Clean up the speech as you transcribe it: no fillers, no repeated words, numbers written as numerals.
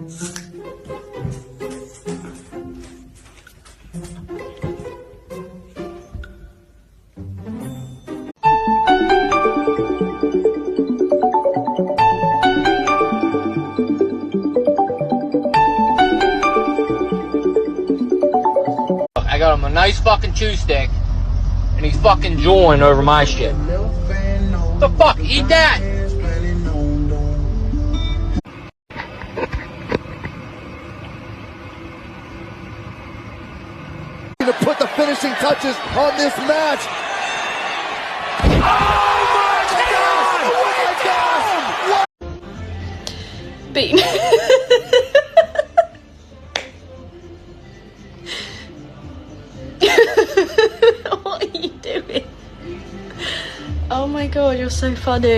I got him a nice fucking chew stick, and he's fucking drooling over my shit. The fuck? Eat that! To put the finishing touches on this match. Oh my gosh! Bean. What are you doing? Oh my god, you're so funny.